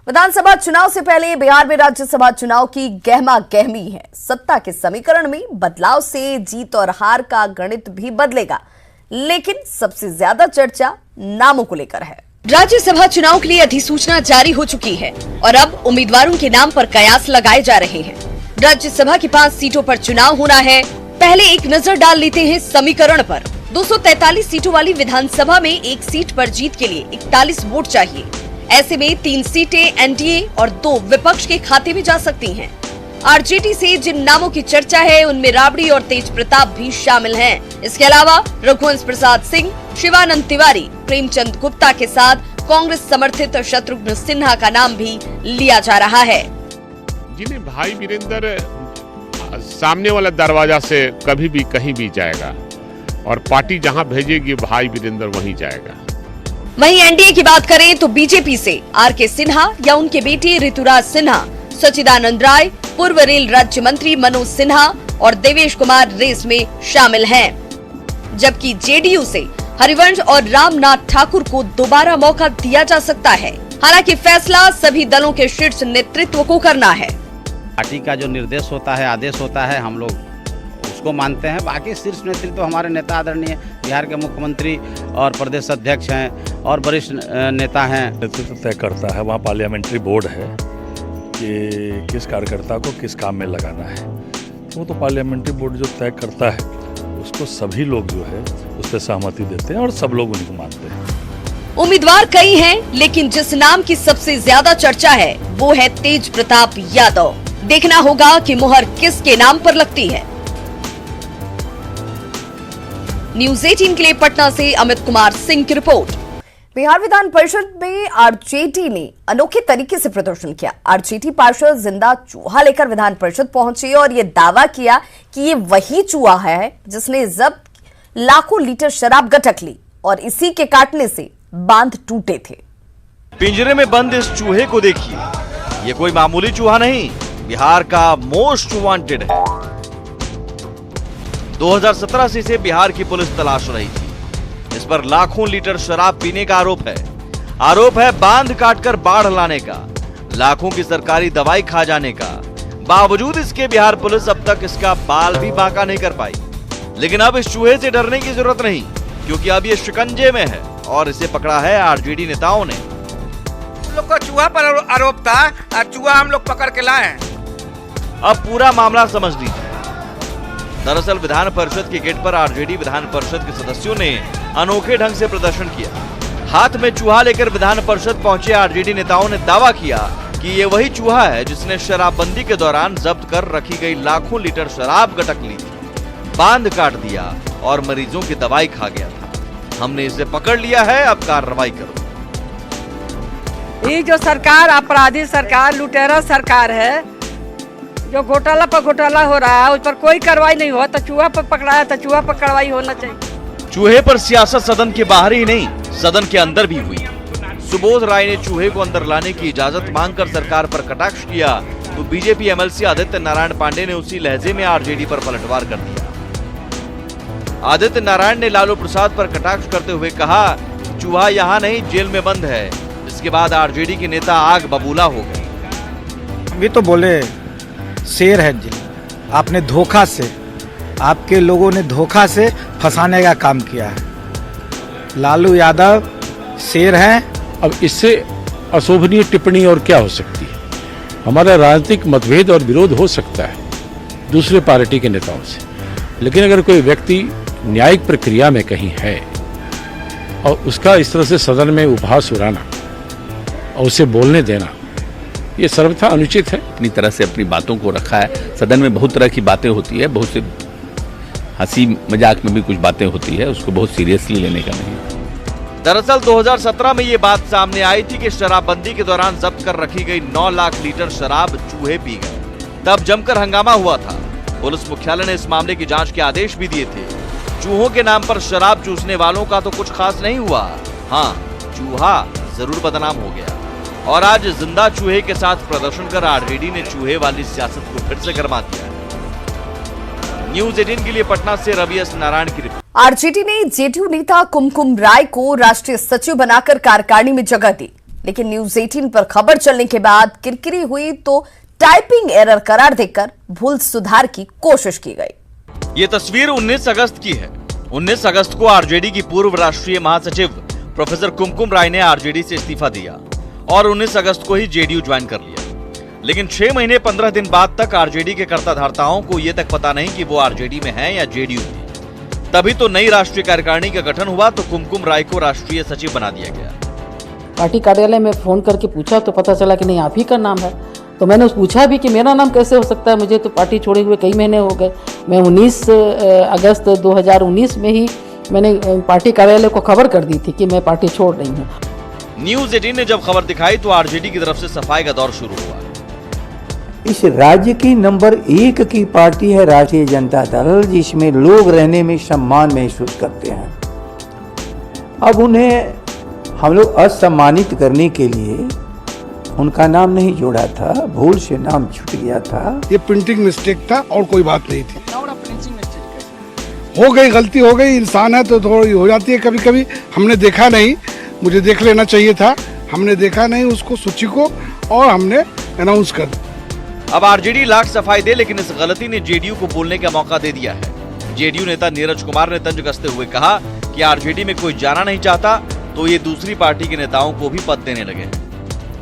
विधानसभा चुनाव से पहले बिहार में राज्यसभा चुनाव की गहमा गहमी है। सत्ता के समीकरण में बदलाव से जीत और हार का गणित भी बदलेगा, लेकिन सबसे ज्यादा चर्चा नामों को लेकर है। राज्यसभा चुनाव के लिए अधिसूचना जारी हो चुकी है और अब उम्मीदवारों के नाम पर कयास लगाए जा रहे हैं। राज्यसभा की 5 सीटों पर चुनाव होना है। पहले एक नजर डाल लेते हैं समीकरण पर। 243 सीटों वाली विधानसभा में एक सीट पर जीत के लिए 41 वोट चाहिए। ऐसे में 3 सीटें एनडीए और 2 विपक्ष के खाते में जा सकती हैं। आरजेडी से जिन नामों की चर्चा है उनमें राबड़ी और तेज प्रताप भी शामिल हैं। इसके अलावा रघुवंश प्रसाद सिंह, शिवानंद तिवारी, प्रेमचंद गुप्ता के साथ कांग्रेस समर्थित शत्रुघ्न सिन्हा का नाम भी लिया जा रहा है। जिन्हें भाई वीरेंद्र सामने वाला दरवाजा से कभी भी कहीं भी जाएगा और पार्टी जहां भेजेगी भाई वीरेंद्र वहीं जाएगा। वहीं एनडीए की बात करें तो बीजेपी से आरके सिन्हा या उनके बेटे ऋतुराज सिन्हा, सच्चिदानंद राय, पूर्व रेल राज्य मंत्री मनोज सिन्हा और देवेश कुमार रेस में शामिल हैं। जबकि जेडीयू से हरिवंश और रामनाथ ठाकुर को दोबारा मौका दिया जा सकता है। हालांकि फैसला सभी दलों के शीर्ष नेतृत्व को करना है। पार्टी का जो निर्देश होता है, आदेश होता है, हम लोग उसको मानते हैं। बाकी शीर्ष नेतृत्व हमारे नेता आदरणीय बिहार के मुख्यमंत्री और प्रदेश अध्यक्ष हैं और वरिष्ठ नेता हैं। नेतृत्व तय करता है, वहाँ पार्लियामेंट्री बोर्ड है कि किस कार्यकर्ता को किस काम में लगाना है। वो तो पार्लियामेंट्री बोर्ड जो तय करता है उसको सभी लोग जो है उस पर सहमति देते हैं और सब लोग उनको मानते हैं। उम्मीदवार कई हैं, लेकिन जिस नाम की सबसे ज्यादा चर्चा है वो है तेज प्रताप यादव। देखना होगा कि मुहर किसके नाम पर लगती है। न्यूज़ 18 के लिए पटना से अमित कुमार सिंह की रिपोर्ट। बिहार विधान परिषद में आरजेडी ने अनोखे तरीके से प्रदर्शन किया। आरजेडी पार्षद जिंदा चूहा लेकर विधान परिषद पहुंचे और ये दावा किया कि ये वही चूहा है जिसने जब्त लाखों लीटर शराब गटक ली और इसी के काटने से बांध टूटे थे। पिंजरे में बंद इस चूहे को देखिए, ये कोई मामूली चूहा नहीं, बिहार का मोस्ट वांटेड है। 2017 से इसे बिहार की पुलिस तलाश रही थी। इस पर लाखों लीटर शराब पीने का आरोप है बांध काटकर बाढ़ लाने का, लाखों की सरकारी दवाई खा जाने का। बावजूद इसके बिहार पुलिस अब तक इसका बाल भी बांका नहीं कर पाई। लेकिन अब इस चूहे से डरने की जरूरत नहीं, क्योंकि अब ये शिकंजे में है और इसे पकड़ा है आरजेडी नेताओं ने। हम लोग का चूहा पर आरोप था और चूहा हम लोग पकड़ के लाए हैं। अब पूरा मामला समझ लीजिए। दरअसल विधान परिषद के गेट पर आरजेडी विधान परिषद के सदस्यों ने अनोखे ढंग से प्रदर्शन किया। हाथ में चूहा लेकर विधान परिषद पहुंचे आरजेडी नेताओं ने दावा किया कि ये वही चूहा है जिसने शराबबंदी के दौरान जब्त कर रखी गई लाखों लीटर शराब गटक ली थी, बांध काट दिया और मरीजों की दवाई खा गया था। हमने इसे पकड़ लिया है, अब कार्रवाई करो। ये जो सरकार अपराधी सरकार, लुटेरा सरकार है, जो घोटाला पर घोटाला हो रहा है उस पर कोई कार्रवाई नहीं हुआ, तो चूहा पर पकड़ाया तो चूहा पर कार्रवाई होना चाहिए। चूहे पर सियासत सदन के बाहर ही नहीं, सदन के अंदर भी हुई। सुबोध राय ने चूहे को अंदर लाने की इजाजत मांगकर सरकार पर कटाक्ष किया, तो बीजेपी एमएलसी आदित्य नारायण पांडे ने उसी लहजे में आरजेडी पर पलटवार कर दिया। आदित्य नारायण ने लालू प्रसाद पर कटाक्ष करते हुए कहा, चूहा यहाँ नहीं जेल में बंद है। इसके बाद आरजेडी के नेता आग बबूला हो गए। वे तो बोले शेर है जी, आपने धोखा से, आपके लोगों ने धोखा से फंसाने का काम किया है। लालू यादव शेर हैं। अब इससे अशोभनीय टिप्पणी और क्या हो सकती है? हमारा राजनीतिक मतभेद और विरोध हो सकता है दूसरे पार्टी के नेताओं से, लेकिन अगर कोई व्यक्ति न्यायिक प्रक्रिया में कहीं है और उसका इस तरह से सदन में उपहास उड़ाना और उसे बोलने देना, ये सर्वथा अनुचित है। अपनी तरह से अपनी बातों को रखा है। सदन में बहुत तरह की बातें होती है, बहुत से हंसी मजाक में भी कुछ बातें होती है, उसको बहुत सीरियसली लेने का नहीं। दरअसल 2017 में ये बात सामने आई थी कि शराबबंदी के दौरान जब्त कर रखी गई 9 लाख लीटर शराब चूहे पी गए। तब जमकर हंगामा हुआ था। पुलिस मुख्यालय ने इस मामले की जांच के आदेश भी दिए थे। चूहों के नाम पर शराब चूसने वालों का तो कुछ खास नहीं हुआ, हाँ, चूहा जरूर बदनाम हो गया। और आज जिंदा चूहे के साथ प्रदर्शन कर आरजेडी ने चूहे वाली सियासत को फिर से गरमा दिया। न्यूज़ 18 के लिए पटना से रवि एस नारायण की रिपोर्ट। आरजेडी ने जेडीयू नेता कुमकुम राय को राष्ट्रीय सचिव बनाकर कार्यकारिणी में जगह दी। लेकिन न्यूज 18 पर खबर चलने के बाद किरकिरी हुई तो टाइपिंग एरर करार देकर भूल सुधार की कोशिश की गई। ये तस्वीर 19 अगस्त की है। 19 अगस्त को आरजेडी की पूर्व राष्ट्रीय महासचिव प्रोफेसर कुमकुम राय ने आरजेडी से इस्तीफा दिया और 19 अगस्त को ही जेडीयू ज्वाइन कर लिया। लेकिन 6 महीने 15 दिन बाद तक आरजेडी के कर्ताधर्ताओं को ये तक पता नहीं कि वो आरजेडी में हैं या जेडीयू में। तभी तो नई राष्ट्रीय कार्यकारिणी का गठन हुआ तो कुमकुम राय को राष्ट्रीय सचिव बना दिया गया। पार्टी कार्यालय में फोन करके पूछा तो पता चला कि नहीं आप ही का नाम है। तो मैंने पूछा भी कि मेरा नाम कैसे हो सकता है, मुझे तो पार्टी छोड़े हुए कई महीने हो गए। मैं 19 अगस्त 2019 में ही मैंने पार्टी कार्यालय को खबर कर दी थी कि मैं पार्टी छोड़ रही हूँ। न्यूज 18 ने जब खबर दिखाई तो आरजेडी की तरफ से सफाई का दौर शुरू हुआ। इस राज्य की नंबर 1 की पार्टी है राष्ट्रीय जनता दल, जिसमें लोग रहने में सम्मान महसूस करते हैं। अब उन्हें हम लोग असम्मानित करने के लिए उनका नाम नहीं जोड़ा था, भूल से नाम छूट गया था। ये प्रिंटिंग मिस्टेक था और कोई बात नहीं थी। हो गई, गलती हो गई, इंसान है तो थोड़ी हो जाती है कभी कभी। हमने देखा नहीं, मुझे देख लेना चाहिए था, हमने देखा नहीं उसको, सूची को, और हमने अनाउंस कर दिया। अब आरजेडी लाख सफाई दे, लेकिन इस गलती ने जेडीयू को बोलने का मौका दे दिया है। जेडीयू नेता नीरज कुमार ने तंज कसते हुए कहा कि आरजेडी में कोई जाना नहीं चाहता तो ये दूसरी पार्टी के नेताओं को भी पद देने लगे।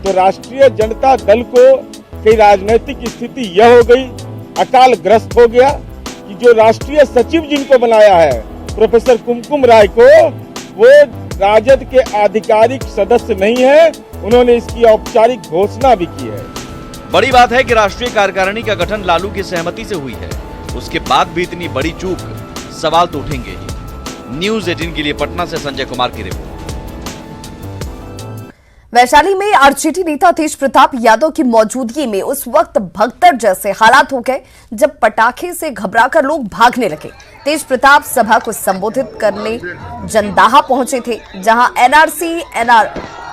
तो राष्ट्रीय जनता दल को कई राजनीतिक स्थिति यह हो गई, अकाल ग्रस्त हो गया कि जो राष्ट्रीय सचिव जिनको बनाया है प्रोफेसर कुमकुम राय को, वो राजद के आधिकारिक सदस्य नहीं है। उन्होंने इसकी औपचारिक घोषणा भी की है। बड़ी बात है कि राष्ट्रीय कार्यकारिणी का गठन लालू की सहमति से हुई है। उसके बाद भी इतनी बड़ी चूक, सवाल तो उठेंगे ही। न्यूज 18 के लिए पटना से संजय कुमार की रिपोर्ट। वैशाली में आरजेडी नेता तेज प्रताप यादव की मौजूदगी में उस वक्त भगदड़ जैसे हालात हो गए जब पटाखे से घबराकर लोग भागने लगे। तेज प्रताप सभा को संबोधित करने जनदाहा पहुंचे थे, जहां एनआरसी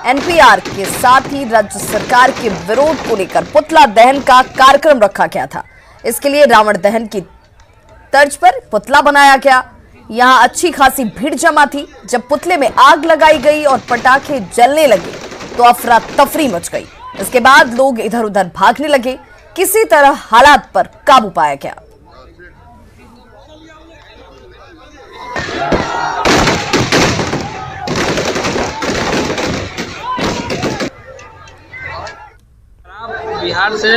एनपीआर के साथ ही राज्य सरकार के विरोध को लेकर पुतला दहन का कार्यक्रम रखा गया था। इसके लिए रावण दहन की तर्ज पर पुतला बनाया गया। यहां अच्छी खासी भीड़ जमा थी। जब पुतले में आग लगाई गई और पटाखे जलने लगे तो अफरा तफरी मच गई। इसके बाद लोग इधर उधर भागने लगे। किसी तरह हालात पर काबू पाया गया। बिहार से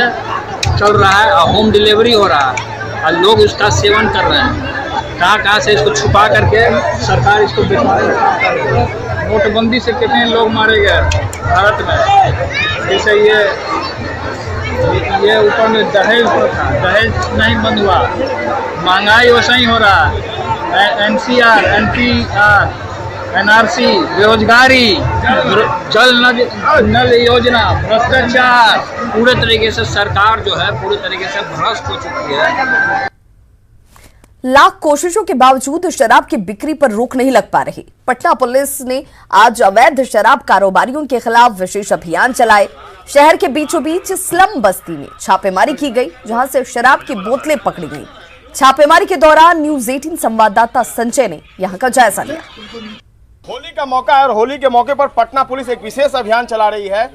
चल रहा है और होम डिलीवरी हो रहा है और लोग उसका सेवन कर रहे हैं। कहाँ से इसको छुपा करके सरकार इसको बेचवाने का काम कर रही है। नोटबंदी से कितने लोग मारे गए भारत में। जैसे ये ऊपर में दहेज था, दहेज नहीं बंद हुआ, महंगाई वैसा ही हो रहा है। एनसीआर, एनपीआर, एनआरसी, बेरोजगारी, जल नल योजना, भ्रष्टाचार, पूरे तरीके से सरकार जो है पूरी तरीके से भ्रष्ट हो चुकी है। लाख कोशिशों के बावजूद शराब की बिक्री पर रोक नहीं लग पा रही। पटना पुलिस ने आज अवैध शराब कारोबारियों के खिलाफ विशेष अभियान चलाए। शहर के बीचों बीच स्लम बस्ती में छापेमारी की गई, जहां से शराब की बोतलें पकड़ी गई। छापेमारी के दौरान न्यूज 18 संवाददाता संजय ने यहां का जायजा लिया। होली का मौका है और होली के मौके पर पटना पुलिस एक विशेष अभियान चला रही है।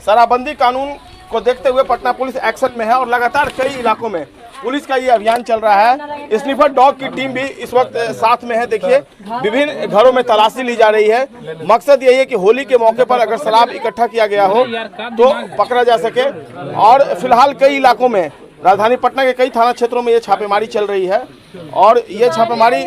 शराबबंदी कानून को देखते हुए पटना पुलिस एक्शन में है और लगातार कई इलाकों में पुलिस का ये अभियान चल रहा है। स्निफर डॉग की टीम भी इस वक्त साथ में है। देखिए, विभिन्न घरों में तलाशी ली जा रही है। मकसद यही है कि होली के मौके पर अगर शराब इकट्ठा किया गया हो तो पकड़ा जा सके। और फिलहाल कई इलाकों में, राजधानी पटना के कई थाना क्षेत्रों में ये छापेमारी चल रही है और ये छापेमारी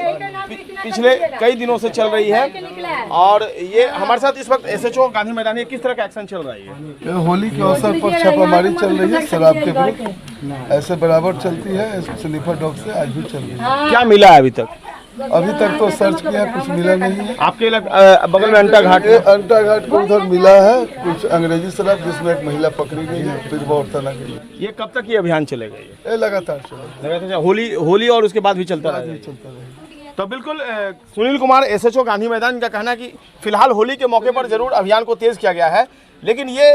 पिछले कई दिनों से चल रही है। और ये हमारे साथ इस वक्त एसएचओ गांधी मैदान, किस तरह का एक्शन चल रहा है? होली के अवसर पर छापेमारी चल रही है शराब के विरुद्ध। ऐसे बराबर चलती है, स्लीपर डॉग से आज भी चल रही है। क्या मिला है अभी तक? अभी तक तो सर्च किया, कुछ मिला नहीं है। आपके बगल में अंटा घाट को उधर मिला है कुछ अंग्रेजी शराब, जिसमें एक महिला पकड़ी गई है, फिर बहुत तना गई। ये कब तक ये अभियान चलेगा? ये लगातार चलेगा, होली और उसके बाद भी चलता रहेगा। तो बिल्कुल सुनील कुमार एसएचओ गांधी मैदान का कहना है कि फिलहाल होली के मौके पर जरूर अभियान को तेज किया गया है, लेकिन ये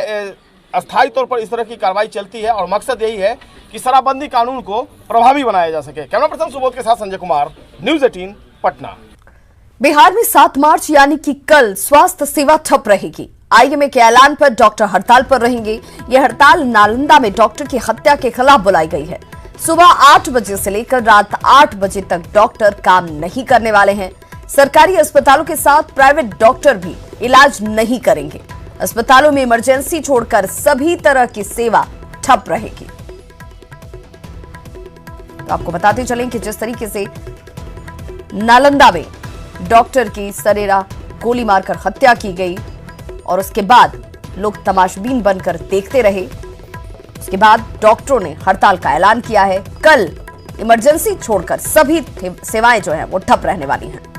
अस्थायी तौर पर इस तरह की कार्रवाई चलती है और मकसद यही है कि शराबबंदी कानून को प्रभावी बनाया जा सके। कैमरा पर्सन सुबोध के साथ संजय कुमार, न्यूज 18 पटना। बिहार में 7 मार्च यानी कि कल स्वास्थ्य सेवा ठप रहेगी। आईएमए के ऐलान पर डॉक्टर हड़ताल पर रहेंगे। यह हड़ताल नालंदा में डॉक्टर की हत्या के खिलाफ बुलाई गई है। सुबह 8 बजे से लेकर रात 8 बजे तक डॉक्टर काम नहीं करने वाले हैं। सरकारी अस्पतालों के साथ प्राइवेट डॉक्टर भी इलाज नहीं करेंगे। अस्पतालों में इमरजेंसी छोड़कर सभी तरह की सेवा ठप रहेगी। तो आपको बताते चलें कि जिस तरीके से नालंदा में डॉक्टर की सरेरा गोली मारकर हत्या की गई और उसके बाद लोग तमाशबीन बनकर देखते रहे, उसके बाद डॉक्टरों ने हड़ताल का ऐलान किया है। कल इमरजेंसी छोड़कर सभी सेवाएं जो है वो ठप रहने वाली हैं।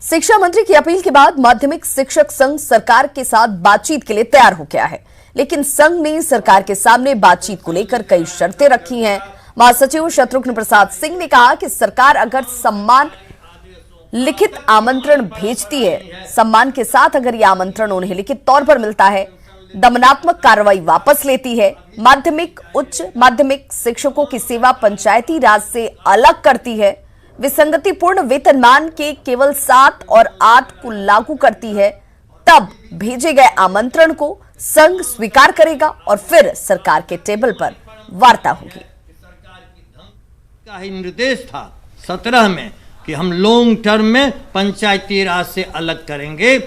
शिक्षा मंत्री की अपील के बाद माध्यमिक शिक्षक संघ सरकार के साथ बातचीत के लिए तैयार हो गया है, लेकिन संघ ने सरकार के सामने बातचीत को लेकर कई शर्तें रखी हैं। महासचिव शत्रुघ्न प्रसाद सिंह ने कहा कि सरकार अगर सम्मान लिखित आमंत्रण भेजती है, सम्मान के साथ अगर यह आमंत्रण उन्हें लिखित तौर पर मिलता है, दमनात्मक कार्रवाई वापस लेती है, माध्यमिक उच्च माध्यमिक शिक्षकों की सेवा पंचायती राज से अलग करती है, विसंगतिपूर्ण वेतनमान के केवल 7 और 8 को लागू करती है, तब भेजे गए आमंत्रण को संघ स्वीकार करेगा और फिर सरकार के टेबल पर वार्ता होगी। का ही निर्देश था 17 में कि हम लॉन्ग टर्म में पंचायती राज से अलग करेंगे,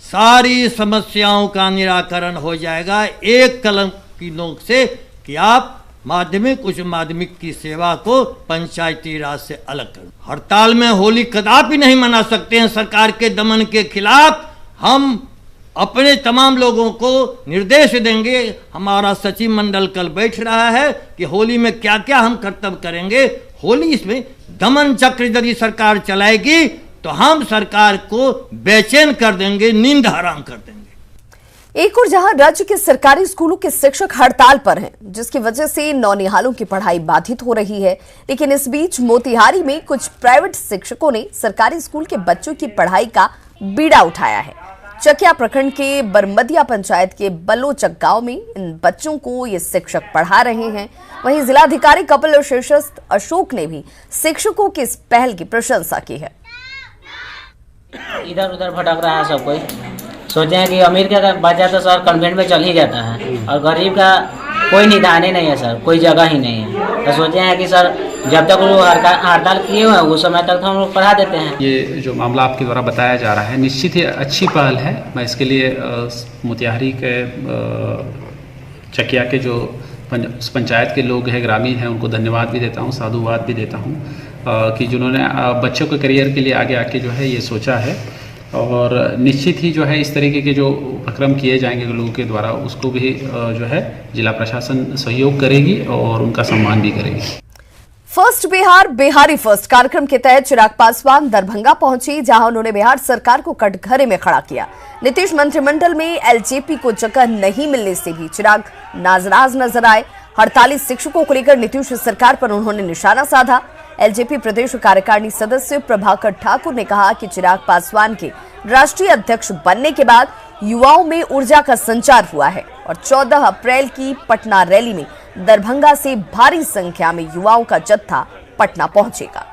सारी समस्याओं का निराकरण हो जाएगा एक कलम की नोक से कि आप माध्यमिक उच्च माध्यमिक की सेवा को पंचायती राज से अलग करें। हड़ताल में होली कदापि नहीं मना सकते हैं। सरकार के दमन के खिलाफ हम अपने तमाम लोगों को निर्देश देंगे। हमारा सचिव मंडल कल बैठ रहा है कि होली में क्या क्या हम कर्तव्य करेंगे। होली इसमें दमन चक्र यदि सरकार चलाएगी तो हम सरकार को बेचैन कर देंगे, नींद हराम कर देंगे। एक और जहां राज्य के सरकारी स्कूलों के शिक्षक हड़ताल पर हैं, जिसकी वजह से नौनिहालों की पढ़ाई बाधित हो रही है, लेकिन इस बीच मोतिहारी में कुछ प्राइवेट शिक्षकों ने सरकारी स्कूल के बच्चों की पढ़ाई का बीड़ा उठाया है। चकिया प्रखंड के बरमदिया पंचायत के बलोचक गांव में इन बच्चों को ये शिक्षक पढ़ा रहे हैं। वहीं जिलाधिकारी कपिल शीर्षस्थ अशोक ने भी शिक्षकों की इस पहल की प्रशंसा की है। इधर उधर भटक रहा है सब कोई, सोचे हैं कि अमीर का बच्चा तो सर कन्वेंट में चल ही जाता है और गरीब का कोई निदान ही नहीं है सर, कोई जगह ही नहीं है। तो सोचे हैं कि सर जब तक वो हड़ताल किए हुए हैं उस समय तक तो हम लोग पढ़ा देते हैं। ये जो मामला आपके द्वारा बताया जा रहा है निश्चित ही अच्छी पहल है। मैं इसके लिए मोतिहारी के चकिया के जो पंचायत के लोग हैं, ग्रामीण हैं, उनको धन्यवाद भी देता हूँ, साधुवाद भी देता हूँ कि जिन्होंने बच्चों के करियर के लिए आगे आके जो है ये सोचा है। और निश्चित ही जो है इस तरीके के जो उपक्रम किए जाएंगे लोगों के द्वारा, उसको भी जो है जिला प्रशासन सहयोग करेगी और उनका सम्मान भी करेगी। फर्स्ट बिहार बिहारी फर्स्ट कार्यक्रम के तहत चिराग पासवान दरभंगा पहुंचे, जहां उन्होंने बिहार सरकार को कटघरे में खड़ा किया। नीतीश मंत्रिमंडल में एलजेपी को जगह नहीं मिलने से भी चिराग नाराज नजर आए। हड़ताली शिक्षकों को लेकर नीतीश सरकार पर उन्होंने निशाना साधा। एलजेपी प्रदेश कार्यकारिणी सदस्य प्रभाकर ठाकुर ने कहा कि चिराग पासवान के राष्ट्रीय अध्यक्ष बनने के बाद युवाओं में ऊर्जा का संचार हुआ है और 14 अप्रैल की पटना रैली में दरभंगा से भारी संख्या में युवाओं का जत्था पटना पहुंचेगा।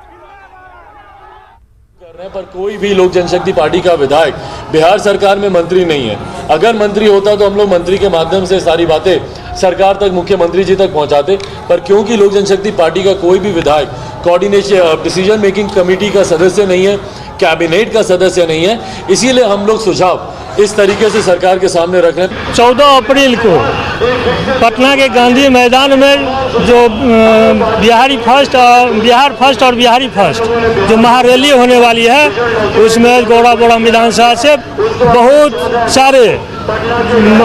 करने पर कोई भी लोक जनशक्ति पार्टी का विधायक बिहार सरकार में मंत्री नहीं है। अगर मंत्री होता तो हम लोग मंत्री के माध्यम से सारी बातें सरकार तक, मुख्यमंत्री जी तक पहुंचाते, पर क्योंकि लोक जनशक्ति पार्टी का कोई भी विधायक कोऑर्डिनेशन डिसीजन मेकिंग कमेटी का सदस्य नहीं है, कैबिनेट का सदस्य नहीं है, इसीलिए हम लोग सुझाव इस तरीके से सरकार के सामने रख रहे हैं। 14 अप्रैल को पटना के गांधी मैदान में जो बिहार फर्स्ट और बिहारी फर्स्ट जो महारैली होने वाली है, उसमें गौड़ा विधानसभा से बहुत सारे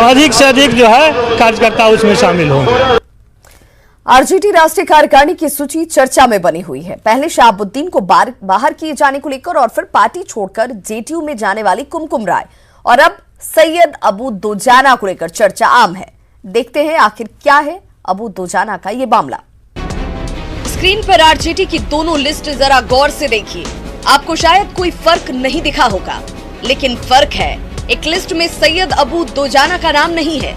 अधिक से अधिक जो है कार्यकर्ता उसमें शामिल होंगे। आरजेडी राष्ट्रीय कार्यकारिणी की सूची चर्चा में बनी हुई है। पहले शहाबुद्दीन को बाहर किए जाने को लेकर और फिर पार्टी छोड़कर जेटीयू में जाने वाली कुमकुम राय और अब सैयद अबू दोजाना को लेकर चर्चा आम है। देखते हैं आखिर क्या है अबू दोजाना का ये मामला। स्क्रीन पर आरजेडी की दोनों लिस्ट जरा गौर से देखिए। आपको शायद कोई फर्क नहीं दिखा होगा, लेकिन फर्क है। एक लिस्ट में सैयद अबू दोजाना का नाम नहीं है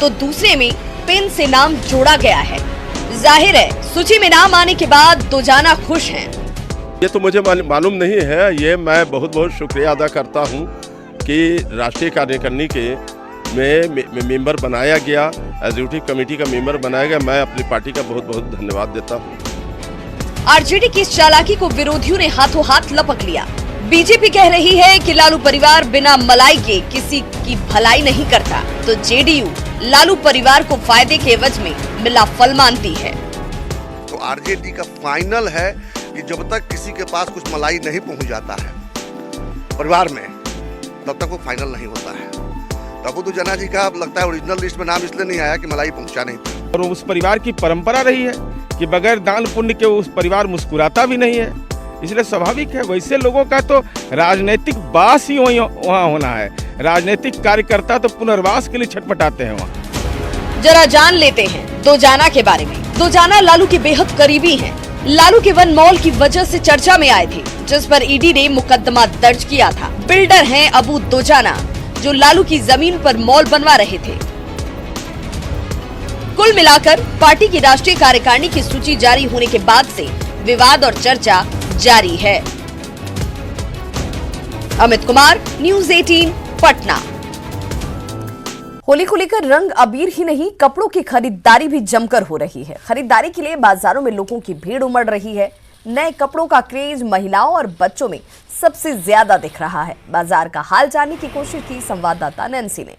तो दूसरे में पेन से नाम जोड़ा गया है। जाहिर है सूची में नाम आने के बाद दोजाना खुश हैं। ये तो मुझे मालूम नहीं है। ये मैं बहुत बहुत शुक्रिया अदा करता हूँ कि राष्ट्रीय कार्यकारिणी के में मेंबर बनाया गया, एग्जीक्यूटिव कमेटी का मेंबर बनाया गया। मैं अपनी पार्टी का बहुत बहुत धन्यवाद देता हूँ। आरजेडी की इस चालाकी को विरोधियों ने हाथों हाथ लपक लिया। बीजेपी कह रही है कि लालू परिवार बिना मलाई के किसी की भलाई नहीं करता, तो जेडीयू लालू परिवार को फायदे के एवज में मिला फल मानती है। तो आरजेडी का फाइनल है कि जब तक किसी के पास कुछ मलाई नहीं पहुंच जाता है परिवार में, तब तक वो फाइनल नहीं होता है। तब तो जना जी का लगता है ओरिजिनल लिस्ट में नाम इसलिए नहीं आया कि मलाई पहुंचा नहीं था। और उस परिवार की परंपरा रही है कि बगैर दान पुण्य के उस परिवार मुस्कुराता भी नहीं है, इसलिए स्वाभाविक है वैसे लोगों का तो राजनीतिक वास ही वहाँ होना है। राजनीतिक कार्यकर्ता तो पुनर्वास के लिए छटपटाते हैं वहाँ। जरा जान लेते हैं दोजाना के बारे में। दोजाना लालू के बेहद करीबी हैं। लालू के वन मॉल की वजह से चर्चा में आए थे, जिस पर ईडी ने मुकदमा दर्ज किया था। बिल्डर हैं अबू दोजाना, जो लालू की जमीन पर मॉल बनवा रहे थे। कुल मिलाकर पार्टी की राष्ट्रीय कार्यकारिणी की सूची जारी होने के बाद से विवाद और चर्चा जारी है। अमित कुमार, न्यूज़ 18, पटना। होली को लेकर रंग अबीर ही नहीं, कपड़ों की खरीदारी भी जमकर हो रही है। खरीदारी के लिए बाजारों में लोगों की भीड़ उमड़ रही है। नए कपड़ों का क्रेज महिलाओं और बच्चों में सबसे ज्यादा दिख रहा है। बाजार का हाल जानने की कोशिश की संवाददाता नैन्सी ने।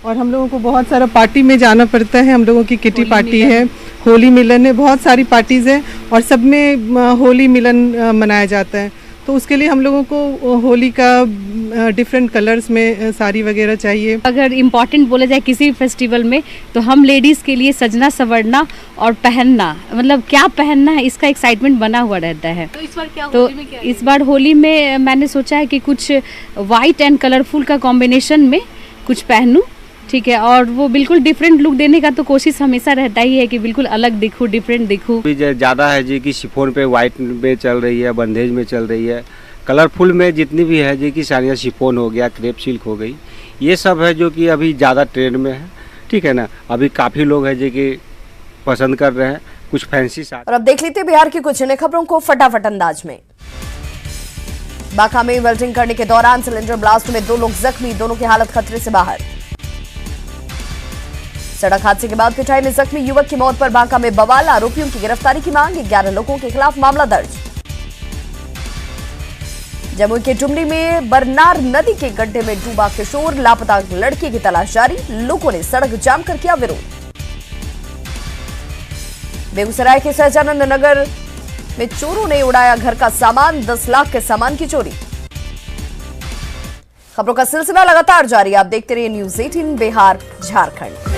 और हम लोगों को बहुत सारा पार्टी में जाना पड़ता है। हम लोगों की किटी पार्टी है, होली मिलन है, बहुत सारी पार्टीज है और सब में होली मिलन मनाया जाता है। तो उसके लिए हम लोगों को होली का डिफरेंट कलर्स में साड़ी वगैरह चाहिए। अगर इम्पोर्टेंट बोला जाए किसी फेस्टिवल में, तो हम लेडीज़ के लिए सजना संवरना और पहनना, मतलब क्या पहनना है इसका एक्साइटमेंट बना हुआ रहता है। तो इस बार क्या तो होली में क्या इस बार होली में मैंने सोचा है कि कुछ वाइट एंड कलरफुल का कॉम्बिनेशन में कुछ पहनूं, ठीक है। और वो बिल्कुल डिफरेंट लुक देने का तो कोशिश हमेशा रहता ही है कि बिल्कुल अलग दिखूं, डिफरेंट दिखूं। ज़्यादा है जी कि शिफॉन पे वाइट में चल रही है, बंदेज में चल रही है। कलरफुल में जितनी भी है जी कि साड़ियाँ शिफॉन हो गया, क्रेप सिल्क हो गई, ये सब है जो कि अभी ज़्यादा ट्रेंड में है, ठीक है ना। अभी काफ़ी लोग हैं जो कि पसंद कर रहे हैं कुछ फैंसी साड़ी। और अब देख लेते हैं बिहार की कुछ अन्य खबरों को फटाफट अंदाज में। बांका में वेल्डिंग करने के दौरान सिलेंडर ब्लास्ट में 2 लोग जख्मी, दोनों की हालत खतरे से बाहर। सड़क हादसे के बाद पिटाई में जख्मी युवक की मौत पर बांका में बवाल, आरोपियों की गिरफ्तारी की मांग, 11 लोगों के खिलाफ मामला दर्ज। जमुई के टुमली में बरनार नदी के गड्ढे में डूबा किशोर, लापता लड़के की तलाश जारी, लोगों ने सड़क जाम कर किया विरोध। बेगूसराय के सहजानंद नगर में चोरों ने उड़ाया घर का सामान, 10 लाख के सामान की चोरी। खबरों का सिलसिला लगातार जारी, आप देखते रहिए न्यूज़ 18 बिहार झारखंड।